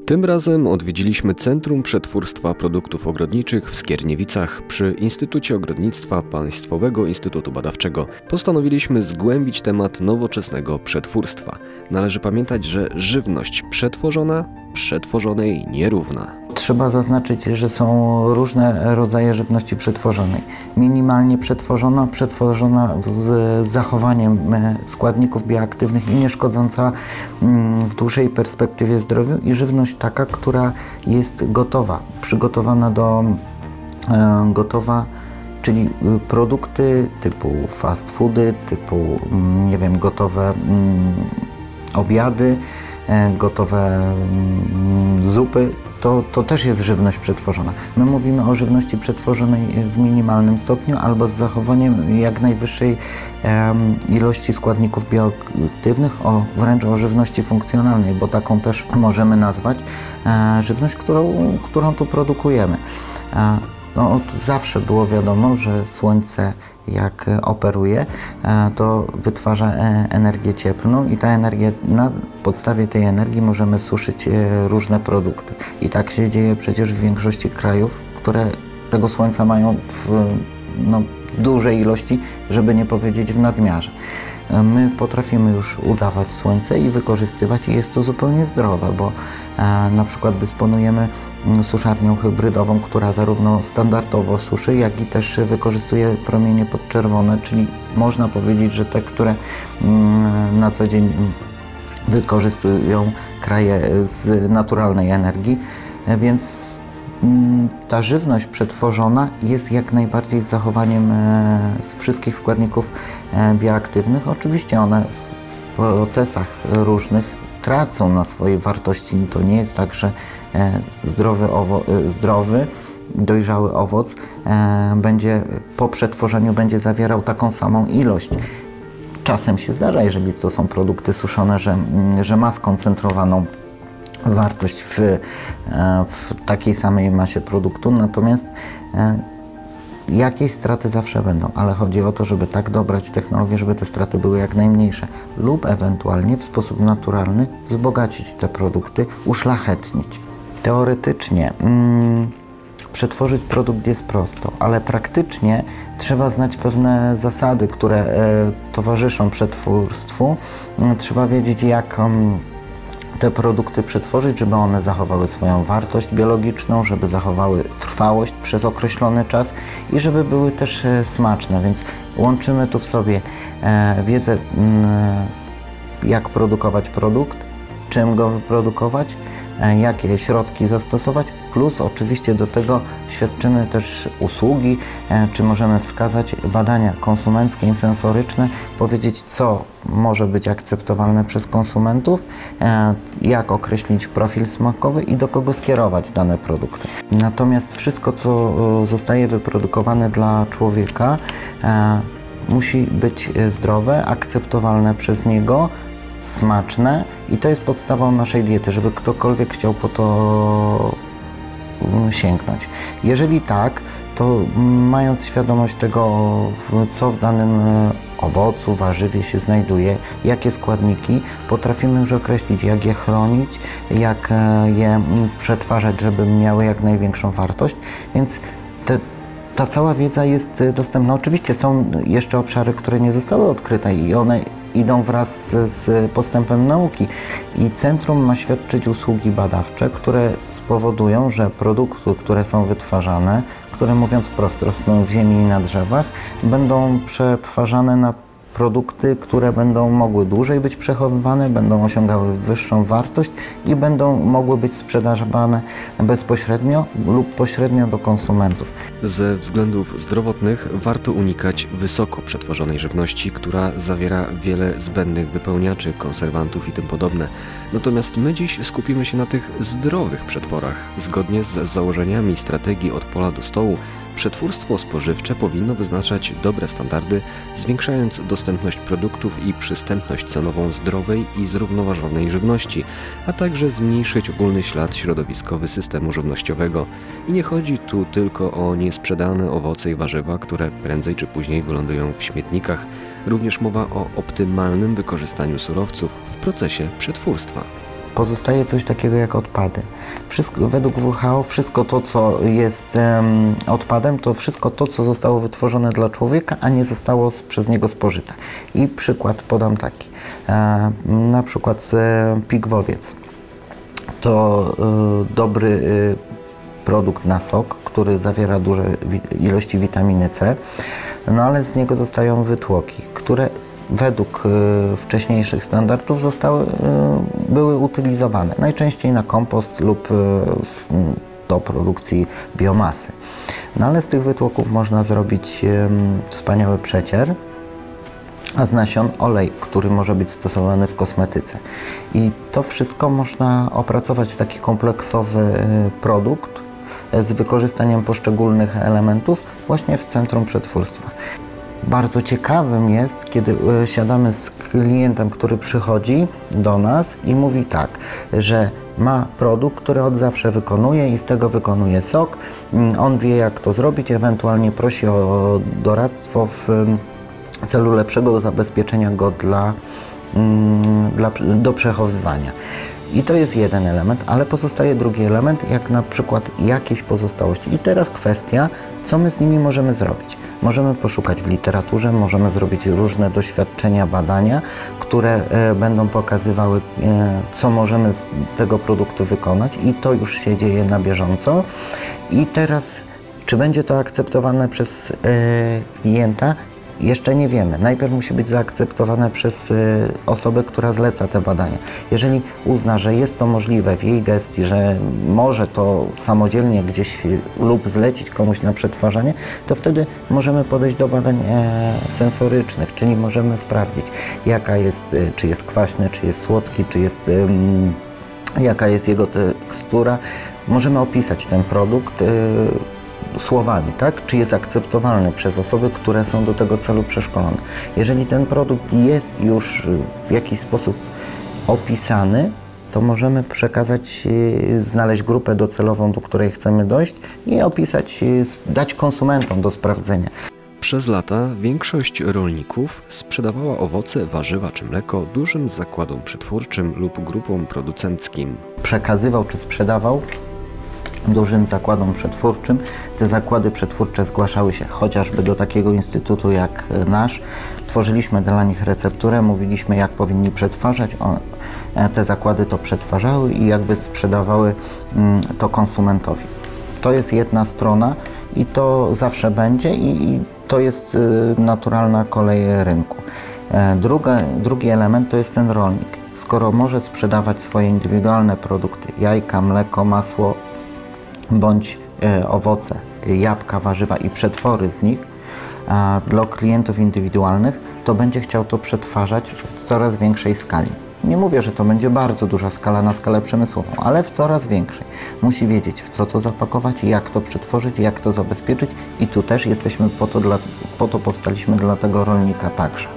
Tym razem odwiedziliśmy Centrum Przetwórstwa Produktów Ogrodniczych w Skierniewicach przy Instytucie Ogrodnictwa Państwowego Instytutu Badawczego. Postanowiliśmy zgłębić temat nowoczesnego przetwórstwa. Należy pamiętać, że żywność przetworzona przetworzonej nierówna. Trzeba zaznaczyć, że są różne rodzaje żywności przetworzonej. Minimalnie przetworzona, przetworzona z zachowaniem składników bioaktywnych i nieszkodząca w dłuższej perspektywie zdrowiu, i żywność taka, która jest gotowa, przygotowana czyli produkty typu fast foody, typu gotowe obiady, gotowe zupy. To też jest żywność przetworzona. My mówimy o żywności przetworzonej w minimalnym stopniu albo z zachowaniem jak najwyższej ilości składników bioaktywnych, wręcz o żywności funkcjonalnej, bo taką też możemy nazwać żywność, którą tu produkujemy. Od zawsze było wiadomo, że Słońce jak operuje, to wytwarza energię cieplną i na podstawie tej energii możemy suszyć różne produkty. I tak się dzieje przecież w większości krajów, które tego słońca mają w dużej ilości, żeby nie powiedzieć w nadmiarze. My potrafimy już udawać słońce i wykorzystywać, i jest to zupełnie zdrowe, bo na przykład dysponujemy suszarnią hybrydową, która zarówno standardowo suszy, jak i też wykorzystuje promienie podczerwone, czyli można powiedzieć, że te, które na co dzień wykorzystują kraje z naturalnej energii, więc ta żywność przetworzona jest jak najbardziej z zachowaniem wszystkich składników bioaktywnych. Oczywiście one w procesach różnych tracą na swojej wartości. To nie jest tak, że zdrowy, dojrzały owoc po przetworzeniu będzie zawierał taką samą ilość. Czasem się zdarza, jeżeli to są produkty suszone, że ma skoncentrowaną wartość w takiej samej masie produktu, natomiast jakieś straty zawsze będą, ale chodzi o to, żeby tak dobrać technologię, żeby te straty były jak najmniejsze, lub ewentualnie w sposób naturalny wzbogacić te produkty, uszlachetnić. Teoretycznie przetworzyć produkt jest prosto, ale praktycznie trzeba znać pewne zasady, które towarzyszą przetwórstwu. Trzeba wiedzieć, jak te produkty przetworzyć, żeby one zachowały swoją wartość biologiczną, żeby zachowały trwałość przez określony czas i żeby były też smaczne, więc łączymy tu w sobie wiedzę, jak produkować produkt, czym go wyprodukować, jakie środki zastosować, plus oczywiście do tego świadczymy też usługi, czy możemy wskazać badania konsumenckie i sensoryczne, powiedzieć, co może być akceptowalne przez konsumentów, jak określić profil smakowy i do kogo skierować dane produkty. Natomiast wszystko, co zostaje wyprodukowane dla człowieka, musi być zdrowe, akceptowalne przez niego, smaczne, i to jest podstawą naszej diety, żeby ktokolwiek chciał po to sięgnąć. Jeżeli tak, to mając świadomość tego, co w danym owocu, warzywie się znajduje, jakie składniki, potrafimy już określić, jak je chronić, jak je przetwarzać, żeby miały jak największą wartość, więc ta cała wiedza jest dostępna. Oczywiście są jeszcze obszary, które nie zostały odkryte i one idą wraz z postępem nauki, i centrum ma świadczyć usługi badawcze, które spowodują, że produkty, które są wytwarzane, które, mówiąc wprost, rosną w ziemi i na drzewach, będą przetwarzane na produkty, które będą mogły dłużej być przechowywane, będą osiągały wyższą wartość i będą mogły być sprzedawane bezpośrednio lub pośrednio do konsumentów. Ze względów zdrowotnych warto unikać wysoko przetworzonej żywności, która zawiera wiele zbędnych wypełniaczy, konserwantów i tym podobne. Natomiast my dziś skupimy się na tych zdrowych przetworach. Zgodnie z założeniami strategii Od pola do stołu, przetwórstwo spożywcze powinno wyznaczać dobre standardy, zwiększając dostępność produktów i przystępność cenową zdrowej i zrównoważonej żywności, a także zmniejszyć ogólny ślad środowiskowy systemu żywnościowego. I nie chodzi tu tylko o niesprzedane owoce i warzywa, które prędzej czy później wylądują w śmietnikach. Również mowa o optymalnym wykorzystaniu surowców w procesie przetwórstwa. pozostaje coś takiego jak odpady. Według WHO wszystko to, co jest odpadem, to wszystko to, co zostało wytworzone dla człowieka, a nie zostało przez niego spożyte. I przykład podam taki. Na przykład pigwowiec. To dobry produkt na sok, który zawiera duże ilości witaminy C, no ale z niego zostają wytłoki, które według wcześniejszych standardów były utylizowane, najczęściej na kompost lub do produkcji biomasy. No ale z tych wytłoków można zrobić wspaniały przecier, a z nasion olej, który może być stosowany w kosmetyce. I to wszystko można opracować w taki kompleksowy produkt z wykorzystaniem poszczególnych elementów właśnie w centrum przetwórstwa. Bardzo ciekawym jest, kiedy siadamy z klientem, który przychodzi do nas i mówi tak, że ma produkt, który od zawsze wykonuje i z tego wykonuje sok. On wie, jak to zrobić, ewentualnie prosi o doradztwo w celu lepszego zabezpieczenia go do przechowywania. I to jest jeden element, ale pozostaje drugi element, jak na przykład jakieś pozostałości. I teraz kwestia, co my z nimi możemy zrobić. Możemy poszukać w literaturze, możemy zrobić różne doświadczenia, badania, które będą pokazywały, co możemy z tego produktu wykonać i to już się dzieje na bieżąco. I teraz, czy będzie to akceptowane przez klienta? Jeszcze nie wiemy. Najpierw musi być zaakceptowane przez osobę, która zleca te badania. Jeżeli uzna, że jest to możliwe w jej gestii, że może to samodzielnie gdzieś lub zlecić komuś na przetwarzanie, to wtedy możemy podejść do badań sensorycznych, czyli możemy sprawdzić, jaka jest, czy jest kwaśny, czy jest słodki, czy jest, jaka jest jego tekstura. Możemy opisać ten produkt słowami, tak? Czy jest akceptowalny przez osoby, które są do tego celu przeszkolone. Jeżeli ten produkt jest już w jakiś sposób opisany, to możemy przekazać, znaleźć grupę docelową, do której chcemy dojść i opisać, dać konsumentom do sprawdzenia. Przez lata większość rolników sprzedawała owoce, warzywa czy mleko dużym zakładom przetwórczym lub grupom producenckim. Przekazywał czy sprzedawał dużym zakładom przetwórczym. Te zakłady przetwórcze zgłaszały się chociażby do takiego instytutu jak nasz. Tworzyliśmy dla nich recepturę, mówiliśmy, jak powinni przetwarzać. Te zakłady to przetwarzały i jakby sprzedawały to konsumentowi. To jest jedna strona i to zawsze będzie i to jest naturalna kolej rynku. Drugi element to jest ten rolnik. Skoro może sprzedawać swoje indywidualne produkty, jajka, mleko, masło, bądź owoce, jabłka, warzywa i przetwory z nich dla klientów indywidualnych, to będzie chciał to przetwarzać w coraz większej skali. Nie mówię, że to będzie bardzo duża skala na skalę przemysłową, ale w coraz większej. Musi wiedzieć, w co to zapakować, jak to przetworzyć, jak to zabezpieczyć i tu też jesteśmy po to powstaliśmy dla tego rolnika także.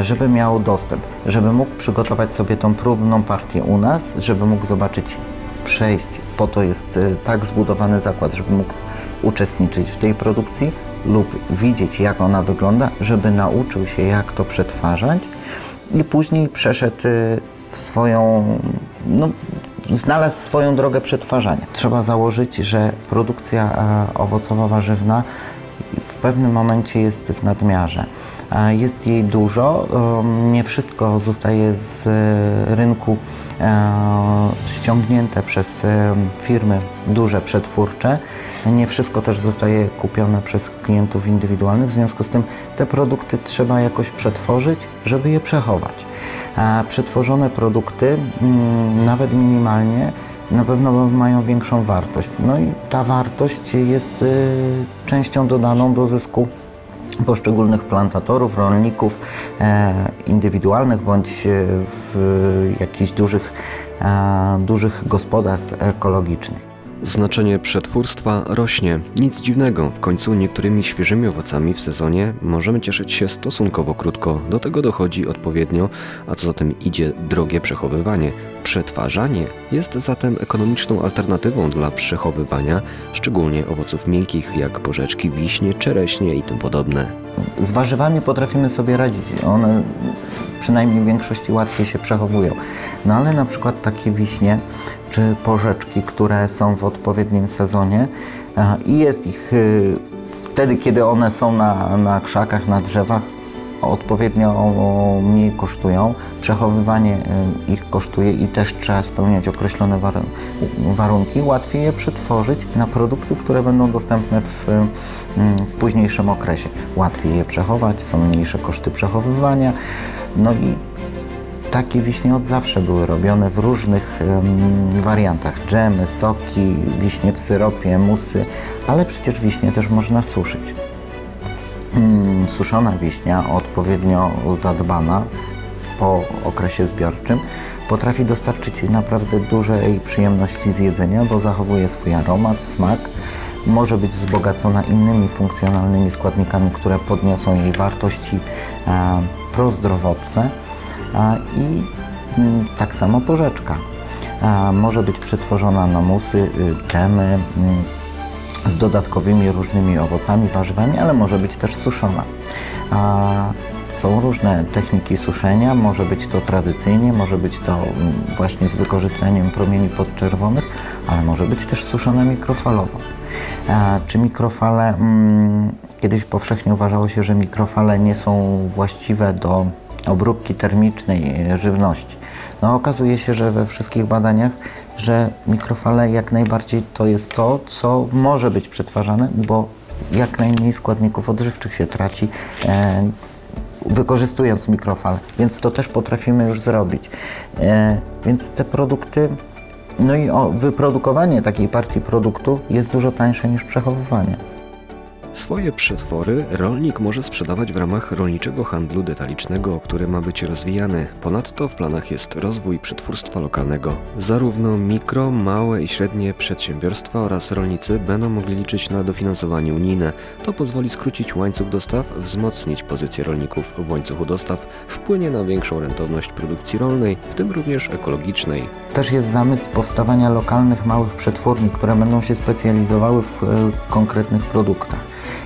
Żeby miał dostęp, żeby mógł przygotować sobie tą próbną partię u nas, żeby mógł zobaczyć, przejść, po to jest tak zbudowany zakład, żeby mógł uczestniczyć w tej produkcji lub widzieć, jak ona wygląda, żeby nauczył się, jak to przetwarzać i później przeszedł znalazł swoją drogę przetwarzania. Trzeba założyć, że produkcja owocowo-warzywna w pewnym momencie jest w nadmiarze. Jest jej dużo, nie wszystko zostaje z rynku ściągnięte przez firmy duże przetwórcze. Nie wszystko też zostaje kupione przez klientów indywidualnych, w związku z tym te produkty trzeba jakoś przetworzyć, żeby je przechować. Przetworzone produkty, nawet minimalnie, na pewno mają większą wartość. No i ta wartość jest częścią dodaną do zysku poszczególnych plantatorów, rolników indywidualnych bądź w jakichś dużych gospodarstw ekologicznych. Znaczenie przetwórstwa rośnie. Nic dziwnego, w końcu niektórymi świeżymi owocami w sezonie możemy cieszyć się stosunkowo krótko. Do tego dochodzi odpowiednio, a co za tym idzie drogie przechowywanie. Przetwarzanie jest zatem ekonomiczną alternatywą dla przechowywania, szczególnie owoców miękkich jak porzeczki, wiśnie, czereśnie i tym podobne. Z warzywami potrafimy sobie radzić, one przynajmniej w większości łatwiej się przechowują. No ale na przykład takie wiśnie czy porzeczki, które są w odpowiednim sezonie i jest ich wtedy, kiedy one są na krzakach, na drzewach, odpowiednio mniej kosztują, przechowywanie ich kosztuje i też trzeba spełniać określone warunki. Łatwiej je przetworzyć na produkty, które będą dostępne w późniejszym okresie. Łatwiej je przechować, są mniejsze koszty przechowywania. No i takie wiśnie od zawsze były robione w różnych wariantach. Dżemy, soki, wiśnie w syropie, musy, ale przecież wiśnie też można suszyć. Suszona wiśnia, odpowiednio zadbana po okresie zbiorczym, potrafi dostarczyć naprawdę dużej przyjemności z jedzenia, bo zachowuje swój aromat, smak, może być wzbogacona innymi funkcjonalnymi składnikami, które podniosą jej wartości prozdrowotne i tak samo porzeczka. Może być przetworzona na musy, dżemy, z dodatkowymi różnymi owocami, warzywami, ale może być też suszona. Są różne techniki suszenia, może być to tradycyjnie, może być to właśnie z wykorzystaniem promieni podczerwonych, ale może być też suszona mikrofalowo. Czy mikrofale, kiedyś powszechnie uważało się, że mikrofale nie są właściwe do obróbki termicznej żywności. No, okazuje się, że we wszystkich badaniach, że mikrofale jak najbardziej to jest to, co może być przetwarzane, bo jak najmniej składników odżywczych się traci, wykorzystując mikrofale. Więc to też potrafimy już zrobić. Więc te produkty, no i wyprodukowanie takiej partii produktu jest dużo tańsze niż przechowywanie. Swoje przetwory rolnik może sprzedawać w ramach rolniczego handlu detalicznego, który ma być rozwijany. Ponadto w planach jest rozwój przetwórstwa lokalnego. Zarówno mikro, małe i średnie przedsiębiorstwa oraz rolnicy będą mogli liczyć na dofinansowanie unijne. To pozwoli skrócić łańcuch dostaw, wzmocnić pozycję rolników w łańcuchu dostaw, wpłynie na większą rentowność produkcji rolnej, w tym również ekologicznej. Też jest zamysł powstawania lokalnych małych przetwórni, które będą się specjalizowały w konkretnych produktach.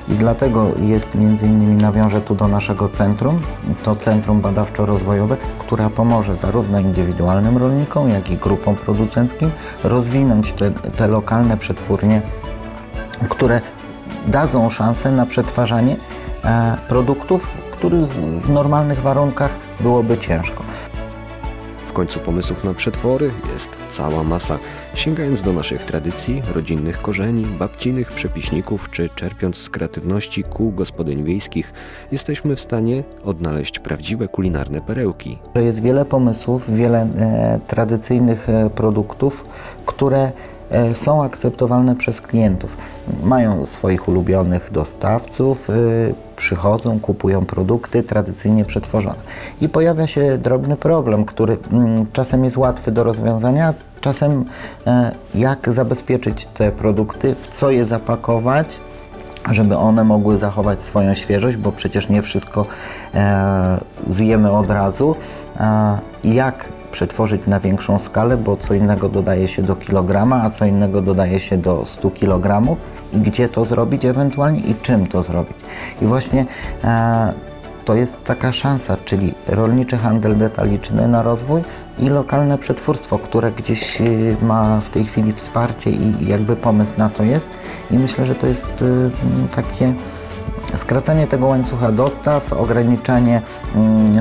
I dlatego jest m.in. nawiążę tu do naszego centrum, to Centrum Badawczo-Rozwojowe, które pomoże zarówno indywidualnym rolnikom, jak i grupom producenckim rozwinąć te lokalne przetwórnie, które dadzą szansę na przetwarzanie produktów, których w normalnych warunkach byłoby ciężko. W końcu pomysłów na przetwory jest cała masa. Sięgając do naszych tradycji, rodzinnych korzeni, babcinych przepiśników czy czerpiąc z kreatywności kół gospodyń wiejskich, jesteśmy w stanie odnaleźć prawdziwe kulinarne perełki. Jest wiele pomysłów, wiele tradycyjnych produktów, które są akceptowalne przez klientów. Mają swoich ulubionych dostawców, przychodzą, kupują produkty tradycyjnie przetworzone. I pojawia się drobny problem, który czasem jest łatwy do rozwiązania, czasem jak zabezpieczyć te produkty, w co je zapakować, żeby one mogły zachować swoją świeżość, bo przecież nie wszystko zjemy od razu. Jak przetworzyć na większą skalę, bo co innego dodaje się do kilograma, a co innego dodaje się do 100 kg i gdzie to zrobić ewentualnie i czym to zrobić. I właśnie to jest taka szansa, czyli rolniczy handel detaliczny na rozwój i lokalne przetwórstwo, które gdzieś ma w tej chwili wsparcie i jakby pomysł na to jest. I myślę, że to jest takie skracanie tego łańcucha dostaw, ograniczanie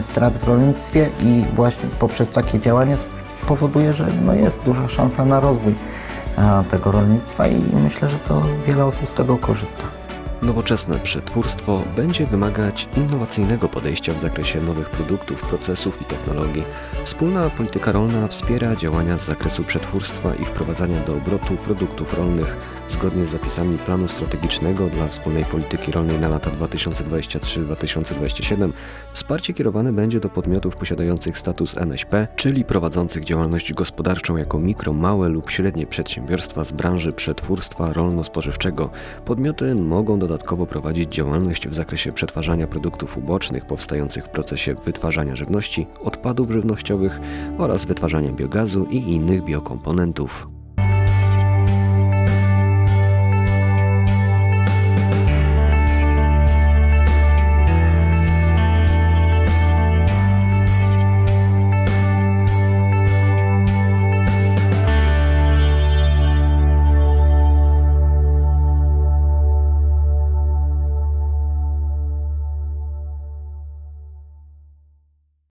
strat w rolnictwie i właśnie poprzez takie działanie powoduje, że jest duża szansa na rozwój tego rolnictwa i myślę, że to wiele osób z tego korzysta. Nowoczesne przetwórstwo będzie wymagać innowacyjnego podejścia w zakresie nowych produktów, procesów i technologii. Wspólna polityka rolna wspiera działania z zakresu przetwórstwa i wprowadzania do obrotu produktów rolnych zgodnie z zapisami planu strategicznego dla wspólnej polityki rolnej na lata 2023-2027. Wsparcie kierowane będzie do podmiotów posiadających status MŚP, czyli prowadzących działalność gospodarczą jako mikro, małe lub średnie przedsiębiorstwa z branży przetwórstwa rolno-spożywczego. Podmioty mogą dodatkowo dodatkowo prowadzić działalność w zakresie przetwarzania produktów ubocznych powstających w procesie wytwarzania żywności, odpadów żywnościowych oraz wytwarzania biogazu i innych biokomponentów.